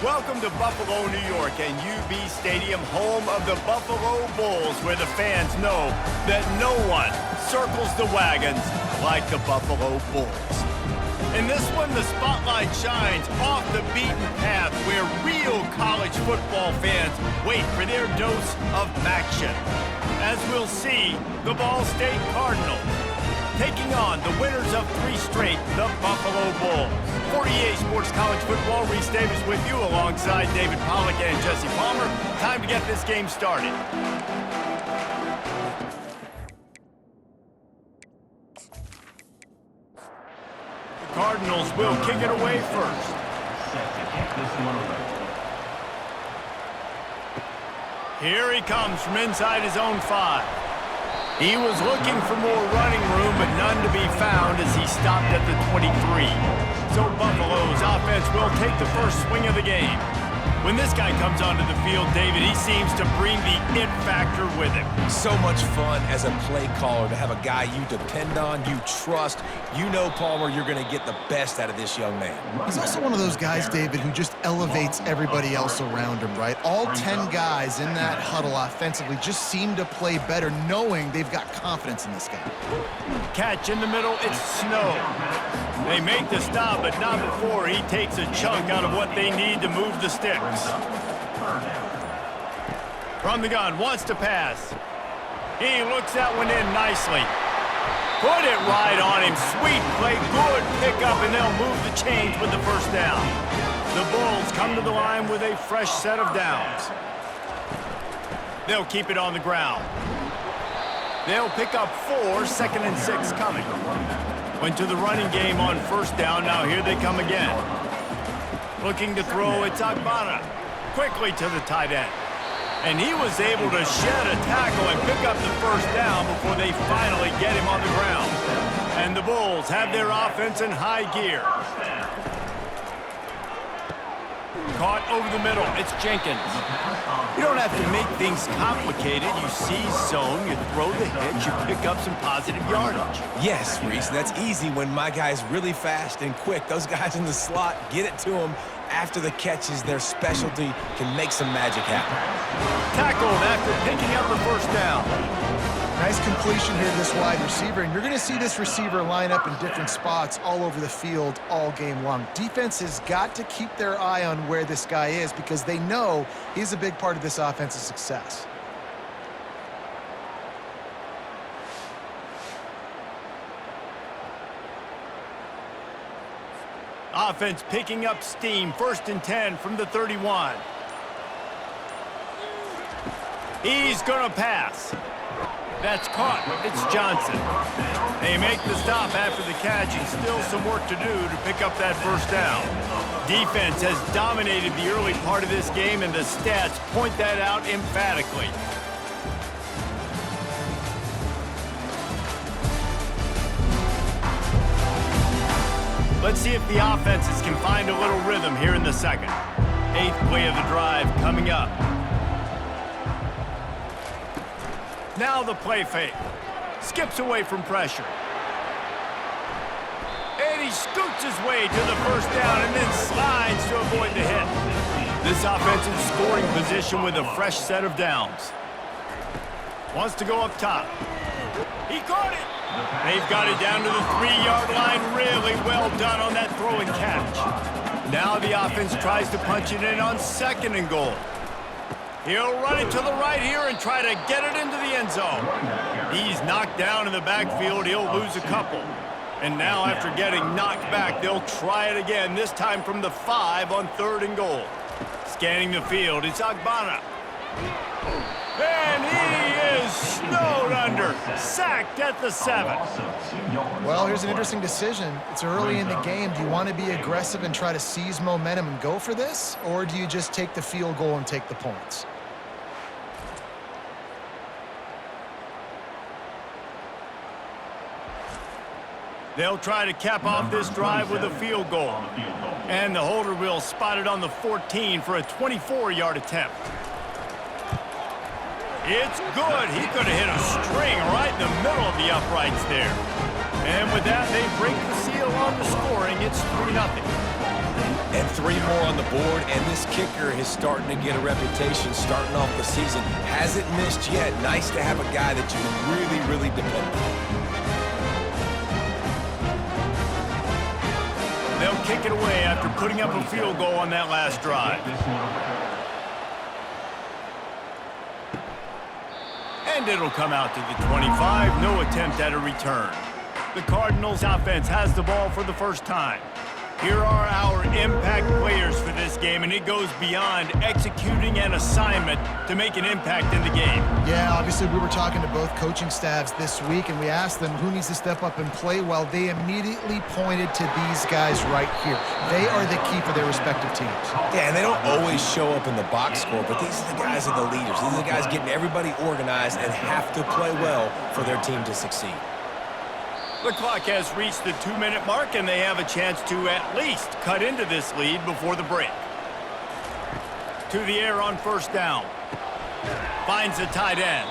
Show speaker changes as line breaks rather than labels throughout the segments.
Welcome to Buffalo, New York, and UB Stadium, home of the Buffalo Bulls, where the fans know that no one circles the wagons like the Buffalo Bulls. In this one, the spotlight shines off the beaten path where real college football fans wait for their dose of action. As we'll see, the Ball State Cardinals taking on the winners of 3 straight, the Buffalo Bulls. For EA Sports College Football, Reese Davis with you alongside David Pollack and Jesse Palmer. Time to get this game started. The Cardinals will kick it away first. Here he comes from inside his own 5. He was looking for more running room, but none to be found as he stopped at the 23. So Buffalo's offense will take the first swing of the game. When this guy comes onto the field, David, he seems to bring the it factor with him.
So much fun as a play caller to have a guy you depend on, you trust. You know, Palmer, you're going to get the best out of this young man.
He's also one of those guys, David, who just elevates everybody else around him, right? All 10 guys in that huddle offensively just seem to play better knowing they've got confidence in this guy.
Catch in the middle, it's Snow. They make the stop, but not before he takes a chunk out of what they need to move the sticks. From the gun, wants to pass. He looks that one in nicely. Put it right on him. Sweet play, good pickup, and they'll move the chains with the first down. The Bulls come to the line with a fresh set of downs. They'll keep it on the ground. They'll pick up 4, 2nd and 6 coming. Went to the running game on first down. Now here they come again. Looking to throw, it's Agbana. Quickly to the tight end. And he was able to shed a tackle and pick up the first down before they finally get him on the ground. And the Bulls have their offense in high gear. Caught over the middle, it's Jenkins. You don't have to make things complicated. You see zone, you throw the hitch, you pick up some positive yardage.
Yes, Reese, that's easy when my guy's really fast and quick. Those guys in the slot, get it to them after the catches. Their specialty can make some magic happen.
Tackled after picking up the first down.
Nice completion here to this wide receiver, and you're going to see this receiver line up in different spots all over the field all game long. Defense has got to keep their eye on where this guy is because they know he's a big part of this offense's success.
Offense picking up steam. 1st and 10 from the 31. He's going to pass. That's caught. It's Johnson. They make the stop after the catch, and still some work to do to pick up that first down. Defense has dominated the early part of this game, and the stats point that out emphatically. Let's see if the offenses can find a little rhythm here in the second. 8th play of the drive coming up. Now the play fake. Skips away from pressure. And he scoots his way to the first down and then slides to avoid the hit. This offense in scoring position with a fresh set of downs. Wants to go up top. He caught it. They've got it down to the 3-yard line. Really well done on that throw and catch. Now the offense tries to punch it in on 2nd and goal. He'll run it to the right here and try to get it into the end zone. He's knocked down in the backfield. He'll lose a couple. And now after getting knocked back, they'll try it again, this time from the 5 on 3rd and goal. Scanning the field, it's Agbana. And he is snowed under, sacked at the 7.
Well, here's an interesting decision. It's early in the game. Do you want to be aggressive and try to seize momentum and go for this? Or do you just take the field goal and take the points?
They'll try to cap off this drive with a field goal. And the holder will spot it on the 14 for a 24-yard attempt. It's good. He could have hit a string right in the middle of the uprights there. And with that, they break the seal on the scoring. It's 3-0.
And 3 more on the board, and this kicker is starting to get a reputation starting off the season. Hasn't missed yet. Nice to have a guy that you can really, really depend on.
They'll kick it away after putting up a field goal on that last drive. And it'll come out to the 25. No attempt at a return. The Cardinals offense has the ball for the first time. Here are our impact players for this game, and it goes beyond executing an assignment to make an impact in the game.
Yeah, obviously we were talking to both coaching staffs this week, and we asked them who needs to step up and play well. They immediately pointed to these guys right here. They are the key for their respective teams.
Yeah, and they don't always show up in the box score, but these are the guys that are the leaders. These are the guys getting everybody organized and have to play well for their team to succeed.
The clock has reached the 2-minute mark, and they have a chance to at least cut into this lead before the break. To the air on first down. Finds the tight end.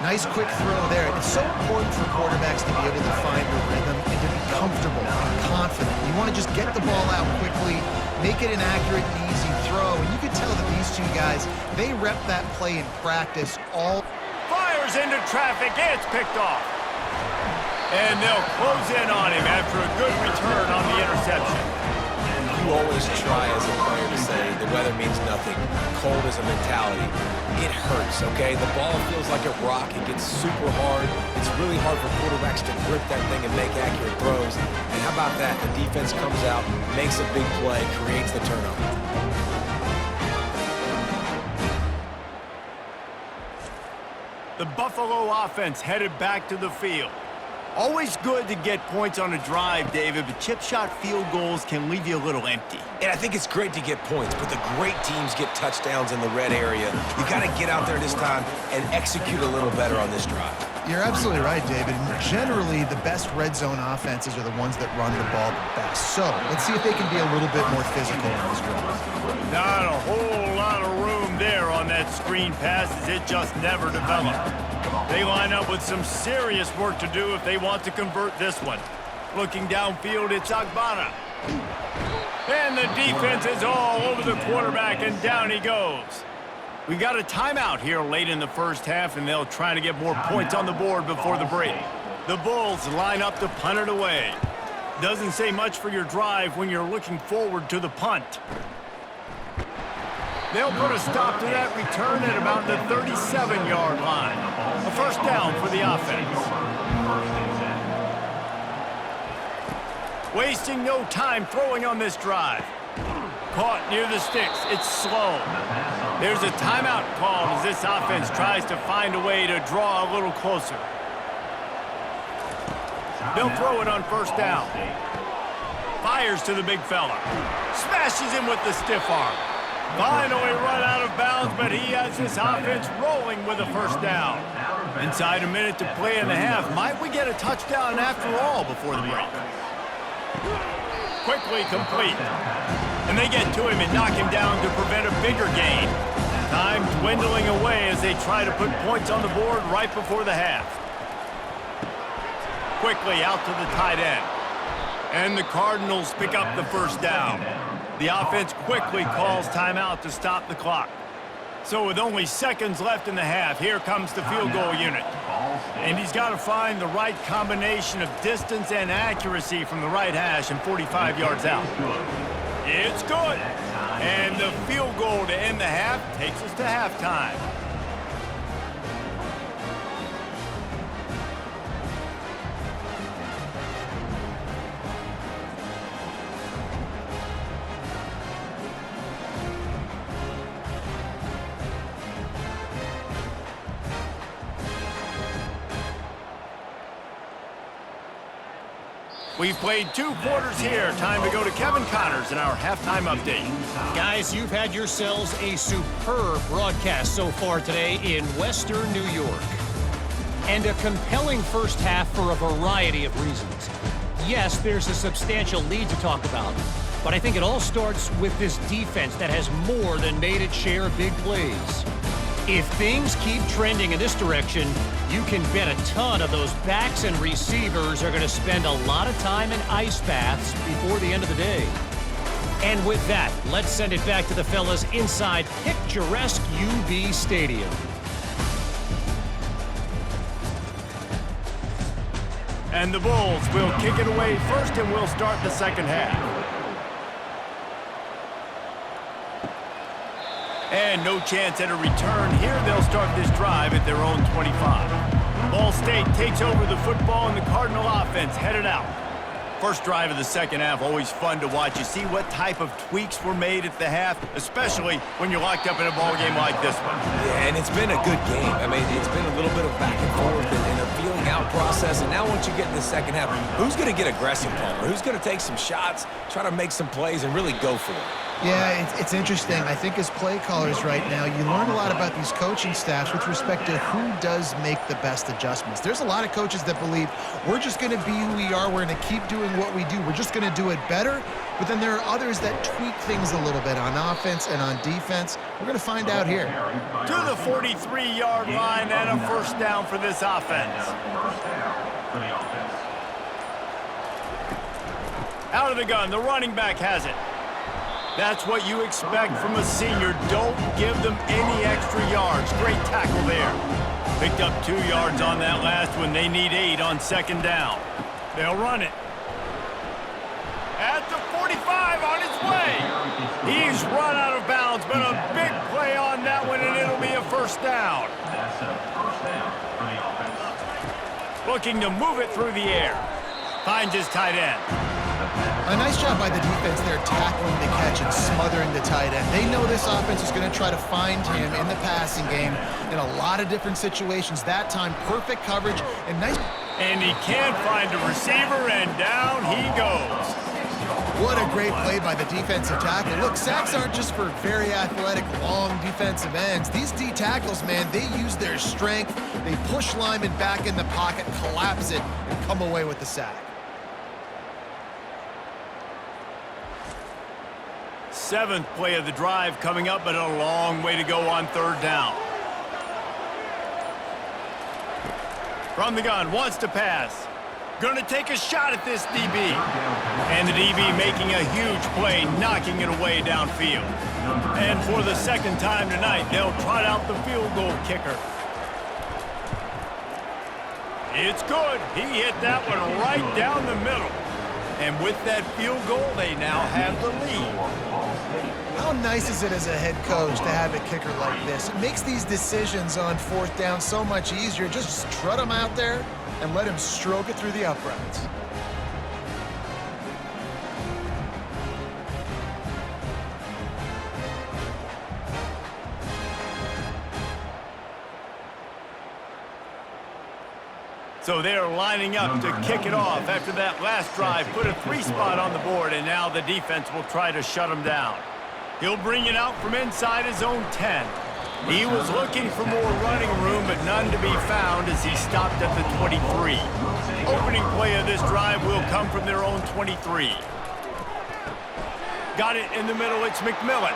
Nice quick throw there. It's so important for quarterbacks to be able to find the rhythm and to be comfortable and confident. You want to just get the ball out quickly, make it an accurate and easy throw. And you can tell that these two guys, they rep that play in practice all.
Fires into traffic. It's picked off. And they'll close in on him after a good return on the interception.
You always try as a player to say the weather means nothing. Cold is a mentality. It hurts, okay? The ball feels like a rock. It gets super hard. It's really hard for quarterbacks to grip that thing and make accurate throws. And how about that? The defense comes out, makes a big play, creates the turnover.
The Buffalo offense headed back to the field. Always good to get points on a drive, David, but chip shot field goals can leave you a little empty.
And I think it's great to get points, but the great teams get touchdowns in the red area. You got to get out there this time and execute a little better on this drive.
You're absolutely right, David. Generally, the best red zone offenses are the ones that run the ball the best. So let's see if they can be a little bit more physical on this drive.
Not a whole lot of room there on that screen pass as it just never developed. They line up with some serious work to do if they want to convert this one. Looking downfield, it's Agbana. And the defense is all over the quarterback, and down he goes. We got a timeout here late in the first half, and they'll try to get more points on the board before the break. The Bulls line up to punt it away. Doesn't say much for your drive when you're looking forward to the punt. They'll put a stop to that return at about the 37-yard line. A first down for the offense. Wasting no time throwing on this drive. Caught near the sticks. It's slow. There's a timeout called as this offense tries to find a way to draw a little closer. They'll throw it on first down. Fires to the big fella. Smashes him with the stiff arm. Finally run out of bounds, but he has this offense rolling with a first down. Inside a minute to play in the half. Might we get a touchdown after all before the break? Quickly complete. And they get to him and knock him down to prevent a bigger gain. Time dwindling away as they try to put points on the board right before the half. Quickly out to the tight end. And the Cardinals pick up the first down. The offense quickly calls timeout to stop the clock. So with only seconds left in the half, here comes the field goal unit. And he's got to find the right combination of distance and accuracy from the right hash and 45 yards out. It's good. And the field goal to end the half takes us to halftime. We've played 2 quarters here. Time to go to Kevin Connors in our halftime update.
Guys, you've had yourselves a superb broadcast so far today in Western New York. And a compelling first half for a variety of reasons. Yes, there's a substantial lead to talk about, but I think it all starts with this defense that has more than made its share of big plays. If things keep trending in this direction, you can bet a ton of those backs and receivers are going to spend a lot of time in ice baths before the end of the day. And with that, let's send it back to the fellas inside picturesque UB Stadium.
And the Bulls will kick it away first, and we'll start the second half. And no chance at a return here. They'll start this drive at their own 25. Ball State takes over the football, and the Cardinal offense headed out. First drive of the second half, always fun to watch. You see what type of tweaks were made at the half, especially when you're locked up in a ball game like this one.
Yeah, and it's been a good game. I mean, it's been a little bit of back and forth and a feeling out process. And now once you get in the second half, who's going to get aggressive, Palmer? Who's going to take some shots, try to make some plays, and really go for it?
Yeah, it's interesting. I think as play callers right now, you learn a lot about these coaching staffs with respect to who does make the best adjustments. There's a lot of coaches that believe we're just going to be who we are. We're going to keep doing what we do. We're just going to do it better. But then there are others that tweak things a little bit on offense and on defense. We're going to find out here.
To the 43-yard line and a first down for this offense. Out of the gun, the running back has it. That's what you expect from a senior. Don't give them any extra yards. Great tackle there. Picked up 2 yards on that last one. They need 8 on second down. They'll run it. At the 45 on his way. He's run out of bounds, but a big play on that one, and it'll be a first down. Looking to move it through the air. Finds his tight end.
A nice job by the defense there tackling the catch and smothering the tight end. They know this offense is going to try to find him in the passing game in a lot of different situations. That time, perfect coverage and nice.
And he can't find a receiver, and down he goes.
What a great play by the defensive tackle. Look, sacks aren't just for very athletic, long defensive ends. These D tackles, man, they use their strength. They push linemen back in the pocket, collapse it, and come away with the sack.
Seventh play of the drive coming up, but a long way to go on third down. From the gun, wants to pass. Going to take a shot at this DB. And the DB making a huge play, knocking it away downfield. And for the second time tonight, they'll trot out the field goal kicker. It's good. He hit that one right down the middle. And with that field goal, they now have the lead.
How nice is it as a head coach to have a kicker like this? It makes these decisions on fourth down so much easier. Just strut him out there and let him stroke it through the uprights.
So they're lining up to kick it off after that last drive. Put a 3 spot on the board, and now the defense will try to shut him down. He'll bring it out from inside his own 10. He was looking for more running room, but none to be found as he stopped at the 23. Opening play of this drive will come from their own 23. Got it in the middle. It's McMillan.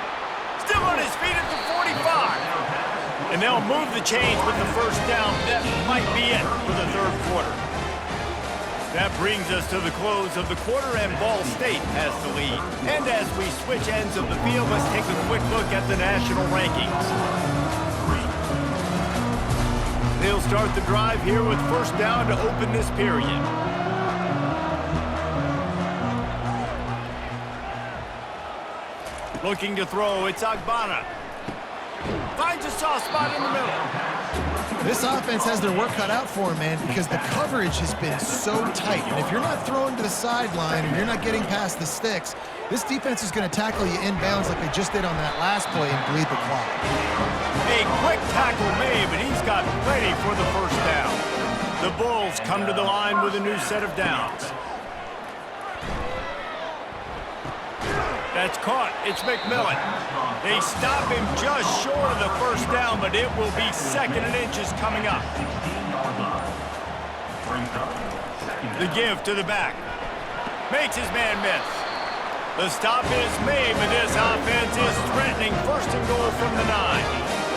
Still on his feet at the 45. And they'll move the chains with the first down. That might be it for the third quarter. That brings us to the close of the quarter, and Ball State has the lead. And as we switch ends of the field, let's take a quick look at the national rankings. They'll start the drive here with first down to open this period. Looking to throw, it's Agbana. Finds a soft spot in the middle.
This offense has their work cut out for them, man, because the coverage has been so tight. And if you're not throwing to the sideline or you're not getting past the sticks, this defense is going to tackle you inbounds like they just did on that last play and bleed the clock.
A quick tackle made, but he's got plenty for the first down. The Bulls come to the line with a new set of downs. That's caught. It's McMillan. They stop him just short of the first down, but it will be 2nd and inches coming up. The give to the back. Makes his man miss. The stop is made, but this offense is threatening 1st and goal from the 9.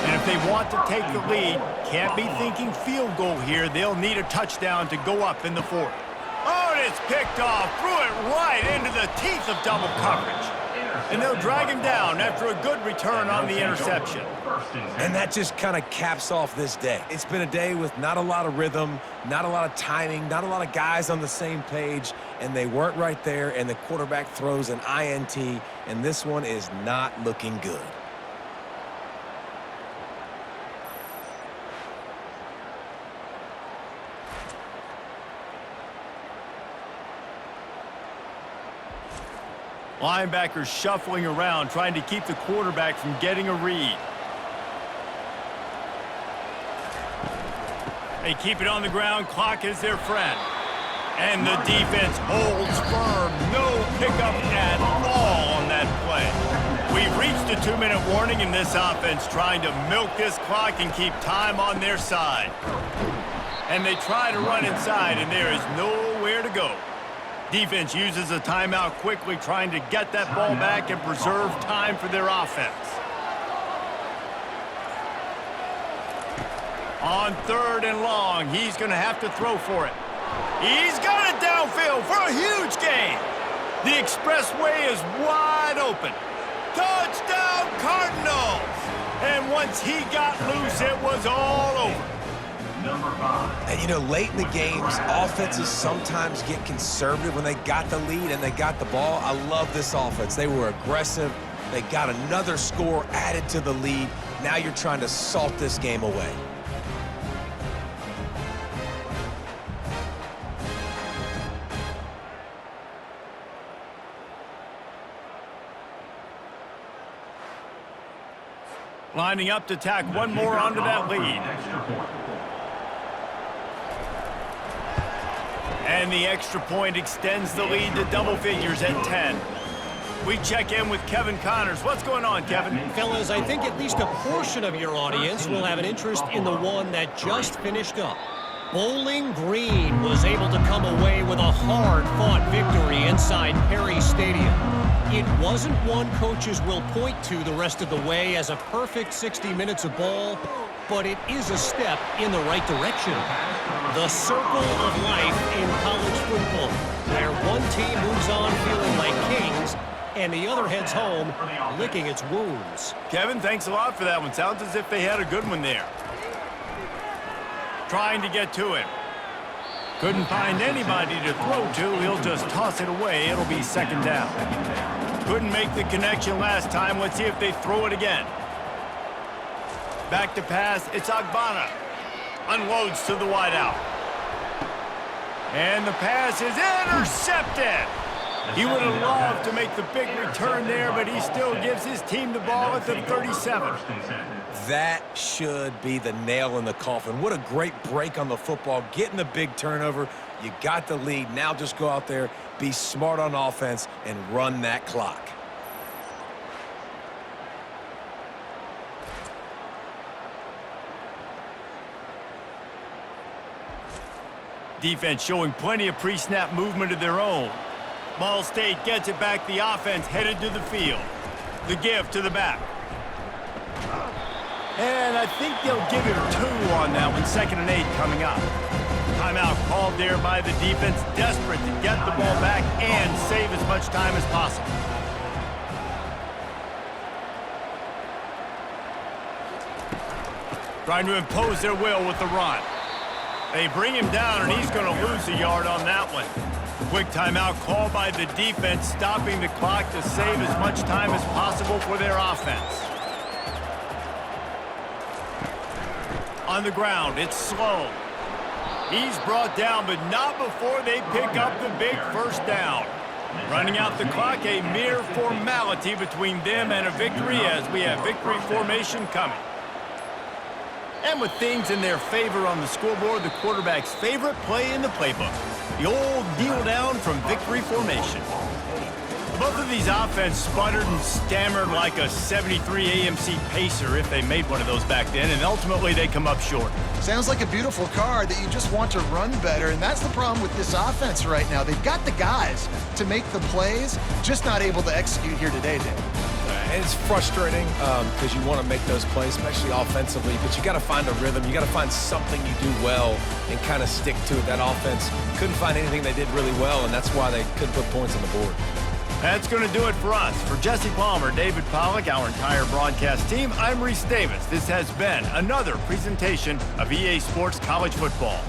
And if they want to take the lead, can't be thinking field goal here. They'll need a touchdown to go up in the 4th. Oh, and it's picked off. Threw it right into the teeth of double coverage. And they'll drag him down after a good return on the interception.
And that just kind of caps off this day. It's been a day with not a lot of rhythm, not a lot of timing, not a lot of guys on the same page, and they weren't right there, and the quarterback throws an INT, and this one is not looking good.
Linebackers shuffling around, trying to keep the quarterback from getting a read. They keep it on the ground. Clock is their friend. And the defense holds firm. No pickup at all on that play. We've reached a 2-minute warning in this offense, trying to milk this clock and keep time on their side. And they try to run inside, and there is nowhere to go. Defense uses a timeout quickly, trying to get that ball back and preserve time for their offense. On 3rd and long, he's going to have to throw for it. He's got it downfield for a huge gain. The expressway is wide open. Touchdown, Cardinals! And once he got loose, it was all over.
And, you know, late in the games, offenses sometimes get conservative when they got the lead and they got the ball. I love this offense. They were aggressive. They got another score added to the lead. Now you're trying to salt this game away.
Lining up to tack one more onto that lead. And the extra point extends the lead to double figures at 10. We check in with Kevin Connors. What's going on, Kevin?
Fellas, I think at least a portion of your audience will have an interest in the one that just finished up. Bowling Green was able to come away with a hard-fought victory inside Perry Stadium. It wasn't one coaches will point to the rest of the way as a perfect 60 minutes of ball, but it is a step in the right direction. The circle of life in college football, where one team moves on feeling like kings and the other heads home licking its wounds.
Kevin, thanks a lot for that one. Sounds as if they had a good one there. Trying to get to him. Couldn't find anybody to throw to. He'll just toss it away. It'll be 2nd down. Couldn't make the connection last time. Let's see if they throw it again. Back to pass. It's Agbana. Unloads to the wideout. And the pass is intercepted. He would have loved to make the big return there, but he still gives his team the ball at the 37.
That should be the nail in the coffin. What a great break on the football, getting the big turnover. You got the lead. Now just go out there, be smart on offense, and run that clock.
Defense showing plenty of pre-snap movement of their own. Ball State gets it back. The offense headed to the field. The give to the back. And I think they'll give him 2 on that one. 2nd and 8 coming up. Timeout called there by the defense, desperate to get the ball back and save as much time as possible. Trying to impose their will with the run. They bring him down, and he's going to lose a yard on that one. Quick timeout called by the defense, stopping the clock to save as much time as possible for their offense. On the ground, it's Sloan. He's brought down, but not before they pick up the big 1st down. Running out the clock, a mere formality between them and a victory as we have victory formation coming. And with things in their favor on the scoreboard, the quarterback's favorite play in the playbook, the old kneel down from victory formation. Both of these offenses sputtered and stammered like a 73 AMC Pacer if they made one of those back then, and ultimately they come up short.
Sounds like a beautiful car that you just want to run better, and that's the problem with this offense right now. They've got the guys to make the plays, just not able to execute here today, Dave.
And it's frustrating because you want to make those plays, especially offensively, but you got to find a rhythm. You got to find something you do well and kind of stick to it. That offense couldn't find anything they did really well, and that's why they couldn't put points on the board.
That's going to do it for us. For Jesse Palmer, David Pollack, our entire broadcast team, I'm Reese Davis. This has been another presentation of EA Sports College Football.